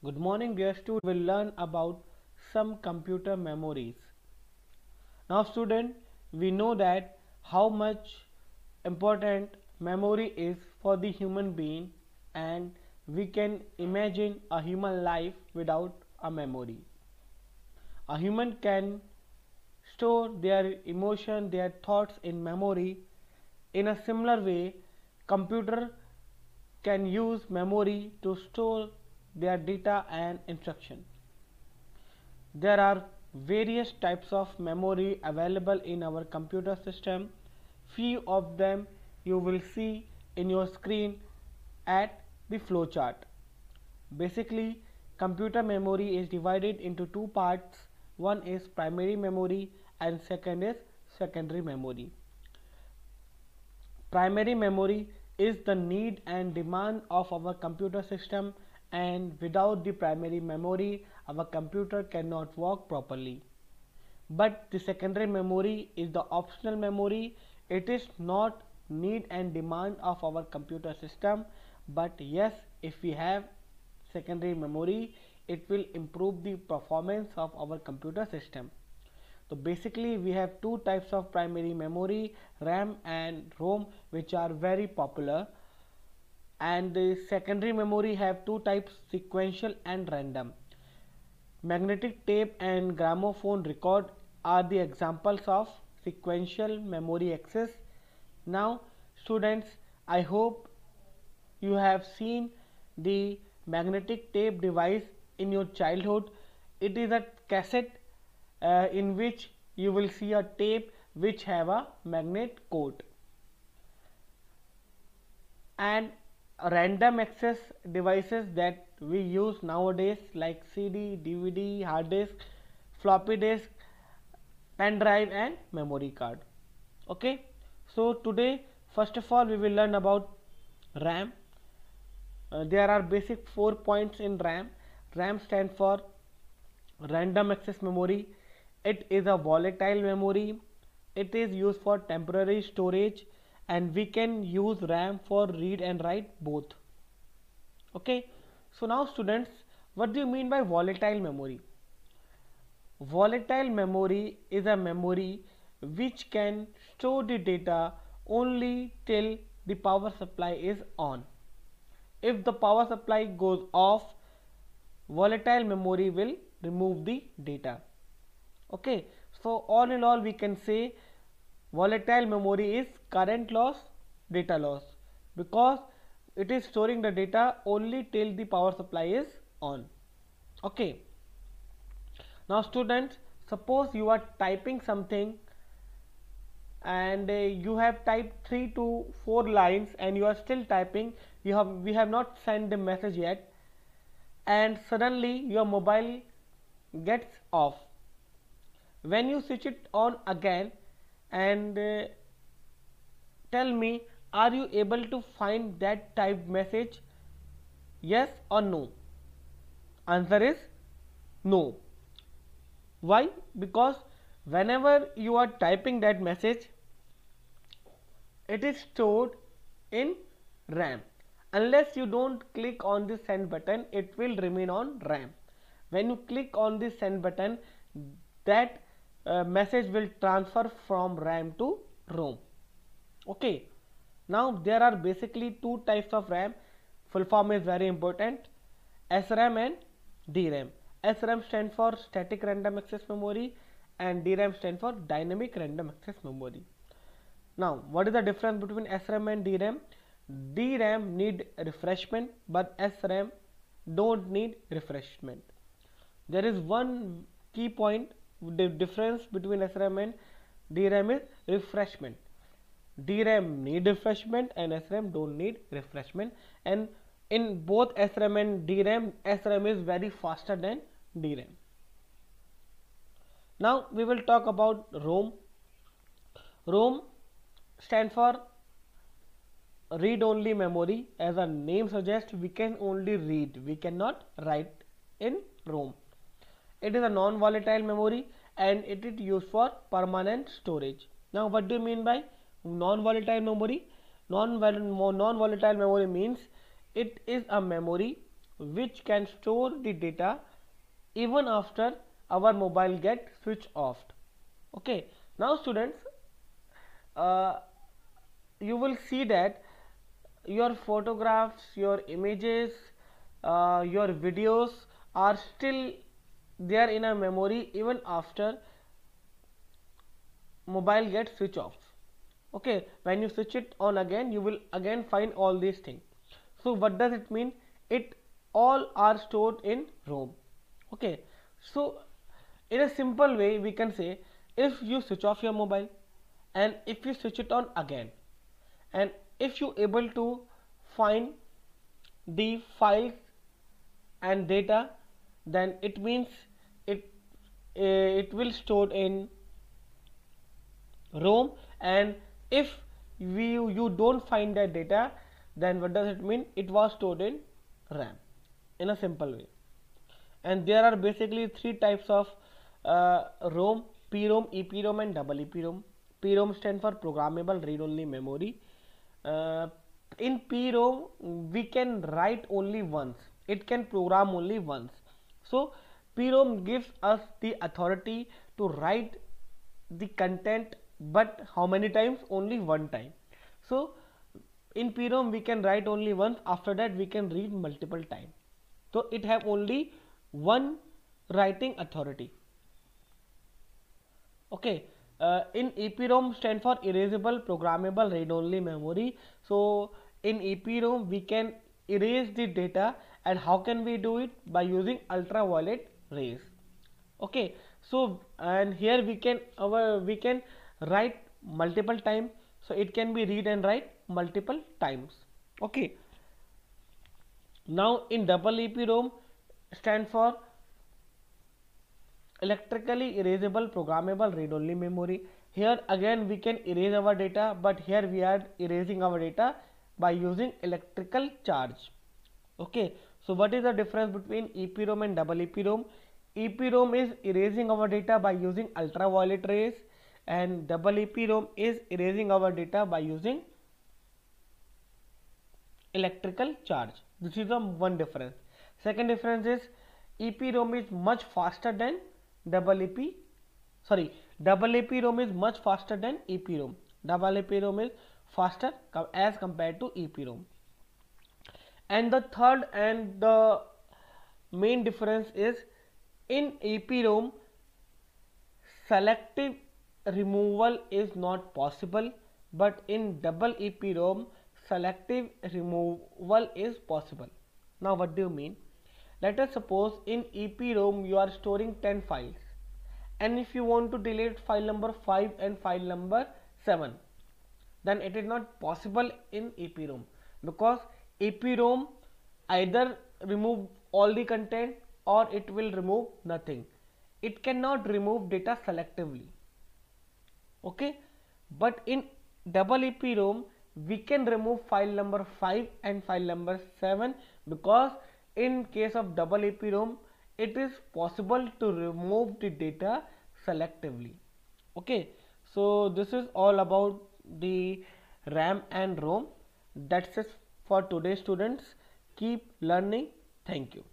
Good morning, dear students. We'll learn about some computer memories. Now, student, we know that how much important memory is for the human being, and we can imagine a human life without a memory. A human can store their emotion, their thoughts in memory. In a similar way, computer can use memory to store their data and instruction. There are various types of memory available in our computer system. Few of them you will see in your screen at the flowchart. Basically, computer memory is divided into two parts. One is primary memory and second is secondary memory. Primary memory is the need and demand of our computer system, and without the primary memory our computer cannot work properly. But the secondary memory is the optional memory. It is not need and demand of our computer system, but yes, if we have secondary memory, it will improve the performance of our computer system. So basically we have two types of primary memory, RAM and ROM, which are very popular, and the secondary memory have two types, sequential and random. Magnetic tape and gramophone record are the examples of sequential memory access. Now students, I hope you have seen the magnetic tape device in your childhood. It is a cassette in which you will see a tape which have a magnet coat. And random access devices that we use nowadays like CD, DVD, hard disk, floppy disk, pen drive and memory card. Okay, so today first of all we will learn about RAM. There are basic 4 points in RAM. RAM stands for random access memory. It is a volatile memory. It is used for temporary storage, and we can use RAM for read and write both. Okay, so now students, what do you mean by volatile memory? Volatile memory is a memory which can store the data only till the power supply is on. If the power supply goes off, volatile memory will remove the data. Okay, so all in all we can say volatile memory is current loss, data loss, because it is storing the data only till the power supply is on. Okay, now students, suppose you are typing something and you have typed 3 to 4 lines and you are still typing, we have not sent the message yet, and suddenly your mobile gets off. When you switch it on again and tell me, are you able to find that typed message? Yes or no? Answer is no. Why? Because whenever you are typing that message, it is stored in RAM. Unless you don't click on the send button, it will remain on RAM. When you click on the send button, that message will transfer from RAM to ROM. Okay, now there are basically two types of RAM. Full form is very important: SRAM and DRAM. SRAM stands for static random access memory and DRAM stands for dynamic random access memory. Now what is the difference between SRAM and DRAM? DRAM need refreshment but SRAM don't need refreshment. There is one key point. The difference between SRAM and DRAM is refreshment. DRAM need refreshment and SRAM don't need refreshment, and in both SRAM and DRAM, SRAM is very faster than DRAM. Now we will talk about ROM. ROM stands for read only memory. As the name suggests, we can only read, we cannot write in ROM. It is a non-volatile memory and it is used for permanent storage. Now what do you mean by non-volatile memory? Non-volatile memory means it is a memory which can store the data even after our mobile get switched off. Okay, now students, uh, you will see that your photographs, your images, your videos are still there in a memory even after mobile gets switched off. Okay, when you switch it on again, you will again find all these things. So what does it mean? It all are stored in ROM. Okay, so in a simple way we can say, if you switch off your mobile and if you switch it on again, and if you able to find the files and data, then it means it will stored in ROM. And if you don't find that data, then what does it mean? It was stored in RAM, in a simple way. And there are basically three types of ROM: PROM, EPROM and double EPROM. PROM stands for programmable read only memory. In PROM we can write only once, it can program only once. So PROM gives us the authority to write the content, but how many times? Only one time. So in PROM we can write only once, after that we can read multiple times. So it have only one writing authority. Okay, in EPROM stand for erasable programmable read only memory. So in EPROM we can erase the data, and how can we do it? By using ultraviolet rays. Okay, so and here we can write multiple times, so it can be read and write multiple times. Okay, now in double EPROM stand for electrically erasable programmable read only memory. Here again we can erase our data, but here we are erasing our data by using electrical charge. Okay, so what is the difference between EPROM and double EPROM? EPROM is erasing our data by using ultraviolet rays, and double EPROM is erasing our data by using electrical charge. This is the one difference. Second difference is EPROM is much faster than double EPROM is much faster than EPROM. Double EPROM is faster as compared to EPROM. And the third and the main difference is, in EPROM selective removal is not possible, but in double EPROM selective removal is possible. Now what do you mean? Let us suppose in EPROM you are storing 10 files, and if you want to delete file number 5 and file number 7, then it is not possible in EPROM, because EPROM either remove all the content or it will remove nothing. It cannot remove data selectively. Okay, but in double EPROM we can remove file number 5 and file number 7, because in case of double EPROM it is possible to remove the data selectively. Okay, so this is all about the RAM and ROM. That's it for today, students. Keep learning. Thank you.